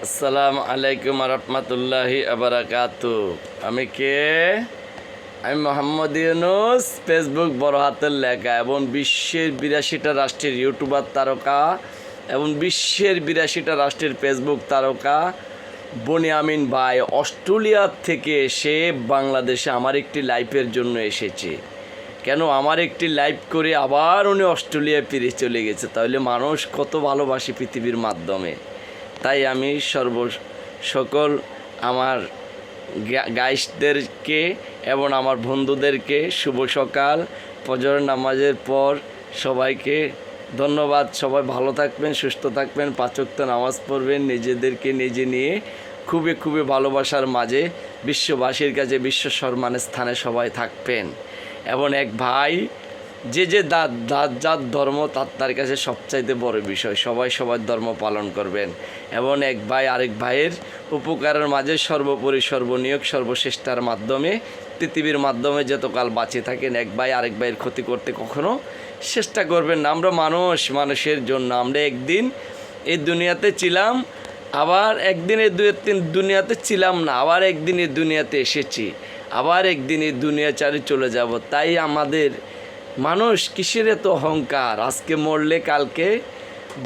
আসসালামু আলাইকুম রহমতুল্লাহি আবরাকাতু। আমি কে? আমি মোহাম্মদ ইউনুস, ফেসবুক বড় হাতের লেখা এবং বিশ্বের 82টা রাষ্ট্রের ইউটিউবার তারকা এবং বিশ্বের 82টা রাষ্ট্রের ফেসবুক তারকা বনিয়ামিন ভাই অস্ট্রেলিয়া থেকে এসে বাংলাদেশে আমার একটি লাইভের জন্য এসেছে। কেন আমার একটি লাইভ করে আবার উনি অস্ট্রেলিয়ায় ফিরে চলে গেছে। তাহলে মানুষ কত ভালোবাসে পৃথিবীর মাধ্যমে। তাই আমি সকল আমার গাইসদেরকে এবং আমার বন্ধুদেরকে শুভ সকাল, ফজর নামাজের পর সবাইকে ধন্যবাদ। সবাই ভালো থাকবেন, সুস্থ থাকবেন, 5 ওয়াক্ত নামাজ পড়বেন, নিজেদেরকে নিজে নিয়ে খুবই ভালোবাসার মাঝে বিশ্ববাসীর কাছে বিশ্ব সম্মানের স্থানে সবাই থাকবেন। এবং এক ভাই যে যার ধর্ম তার কাছে সবচাইতে বড় বিষয়, সবার ধর্ম পালন করবেন। এবং এক ভাই আরেক ভাইয়ের উপকারের মাঝে সর্বোপরি সর্বনিয়োগ সর্বশ্রেষ্ঠার মাধ্যমে পৃথিবীর মাধ্যমে যতকাল বাঁচে থাকেন এক ভাই আরেক ভাইয়ের ক্ষতি করতে কখনো চেষ্টা করবেন না। আমরা মানুষের জন্য আমরা একদিন এই দুনিয়াতে ছিলাম, আবার একদিন এই দুনিয়াতে ছিলাম না, আবার একদিন এই দুনিয়াতে এসেছি, আবার একদিন এই দুনিয়া ছাড়ি চলে যাব। তাই আমাদের মানুষ কিসের এত অহংকার? আজকে মরলে কালকে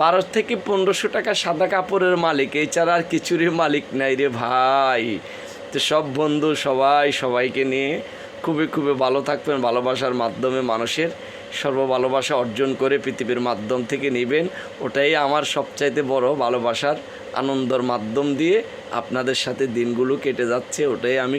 12 থেকে 1500 টাকা সাদা কাপড়ের মালিক, এছাড়া আর কিছুরই মালিক নাই রে ভাই। তো সব বন্ধু সবাইকে নিয়ে খুবই ভালো থাকবেন। ভালোবাসার মাধ্যমে মানুষের ভালোবাসা অর্জন করে পৃথিবীর মাধ্যম থেকে নেবেন। ওটাই আমার সবচাইতে বড় ভালোবাসার আনন্দর মাধ্যম দিয়ে আপনাদের সাথে দিনগুলো কেটে যাচ্ছে। ওটাই আমি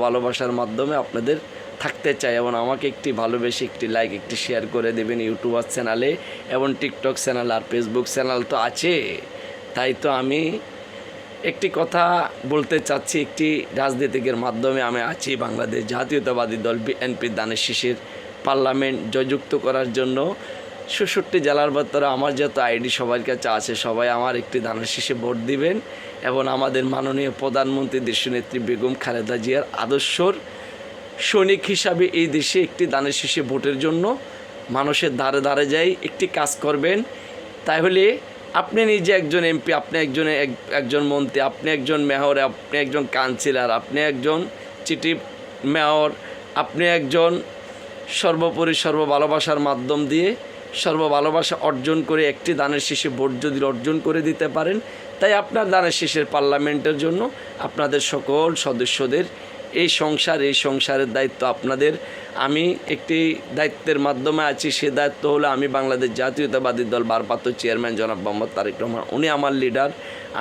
ভালোবাসার মাধ্যমে আপনাদের থাকতে চাই। এবং আমাকে একটি ভালোবেসে একটি লাইক একটি শেয়ার করে দেবেন ইউটিউবার চ্যানেলে এবং টিকটক চ্যানেল আর ফেসবুক চ্যানেল তো আছে। তাই তো আমি একটি কথা বলতে চাচ্ছি, একটি রাজনীতিকের মাধ্যমে আমি আছি বাংলাদেশ জাতীয়তাবাদী দল বিএনপির দানের শীষের পার্লামেন্ট জয়যুক্ত করার জন্য 66 জেলার ভেতরে আমার যত আইডি সবার কাছে আছে, সবাই আমার একটি দানের শীষে ভোট দিবেন। এবং আমাদের মাননীয় প্রধানমন্ত্রী দেশনেত্রী বেগম খালেদা জিয়ার আদর্শর সৈনিক হিসাবে এই দেশে একটি দানের শীষে ভোটের জন্য মানুষের ধারে যাই একটি কাজ করবেন। তাহলে আপনি নিজে একজন এমপি, আপনি একজন মন্ত্রী, আপনি একজন মেয়র, আপনি একজন কাউন্সিলর, আপনি একজন চিফ মেয়র, আপনি একজন সর্বোপরি ভালোবাসার মাধ্যম দিয়ে ভালোবাসা অর্জন করে একটি দানের শীষে ভোট যদি অর্জন করে দিতে পারেন, তাই আপনার দানের শীষের পার্লামেন্টের জন্য আপনাদের সকল সদস্যদের এই সংসারের দায়িত্ব আপনাদের। আমি একটি দায়িত্বের মাধ্যমে আছি, সে দায়িত্ব হলো আমি বাংলাদেশ জাতীয়তাবাদী দল ভারপ্রাপ্ত চেয়ারম্যান জনাব মোহাম্মদ তারেক রহমান, উনি আমার লিডার।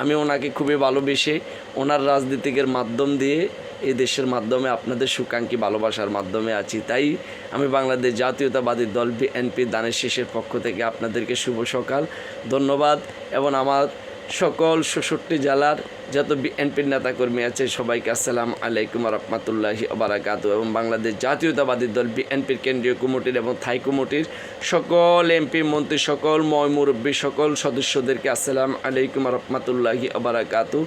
আমি ওনাকে খুবই ভালোবেসে ওনার রাজনীতিকের মাধ্যম দিয়ে এই দেশের মাধ্যমে আপনাদের সুকাঙ্ক্ষী ভালোবাসার মাধ্যমে আছি। তাই আমি বাংলাদেশ জাতীয়তাবাদী দল বিএনপি দানের শীষের পক্ষ থেকে আপনাদেরকে শুভ সকাল, ধন্যবাদ। এবং আমার সকল 66 জেলার যত বিএনপির নেতাকর্মী আছে সবাইকে আসসালামু আলাইকুম রহমতুল্লাহি আবরাকাতু। এবং বাংলাদেশ জাতীয়তাবাদী দল বিএনপির কেন্দ্রীয় কমিটির এবং থাই কমিটির সকল এমপি মন্ত্রী, সকল মুরব্বী, সকল সদস্যদেরকে আসসালামু আলাইকুম রহমতুল্লাহি আবরাকাতু।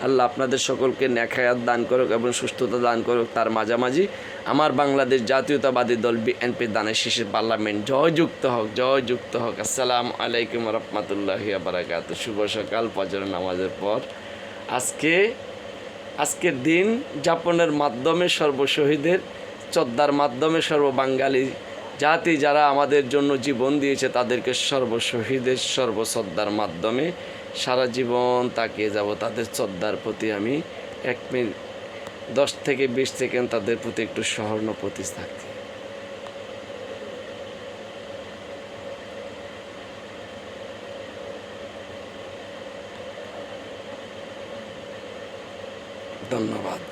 আল্লাহ আপনাদের সকলকে নেখায়াত দান করুক এবং সুস্থতা দান করুক। তার মাঝামাঝি আমার বাংলাদেশ জাতীয়তাবাদী দল বিএনপির দানের শীষের পার্লামেন্ট জয়যুক্ত হোক। আসসালামু আলাইকুম রহমতুল্লাহি আবরাকাতু। শুভ সকাল, ফজর নামাজের পর আজকের দিন যাপনের মাধ্যমে সর্বশহীদের শ্রদ্ধার মাধ্যমে সর্ববাঙালি জাতি যারা আমাদের জন্য জীবন দিয়েছে তাদেরকে সর্বশহীদের সর্বশ্রদ্ধার মাধ্যমে সারা জীবন তাকিয়ে যাব। তাদের শ্রদ্ধার প্রতি আমি 1 মিনিট 10 থেকে 20 সেকেন্ড তাদের প্রতি একটু সহানুভূতি থাকি। ধন্যবাদ।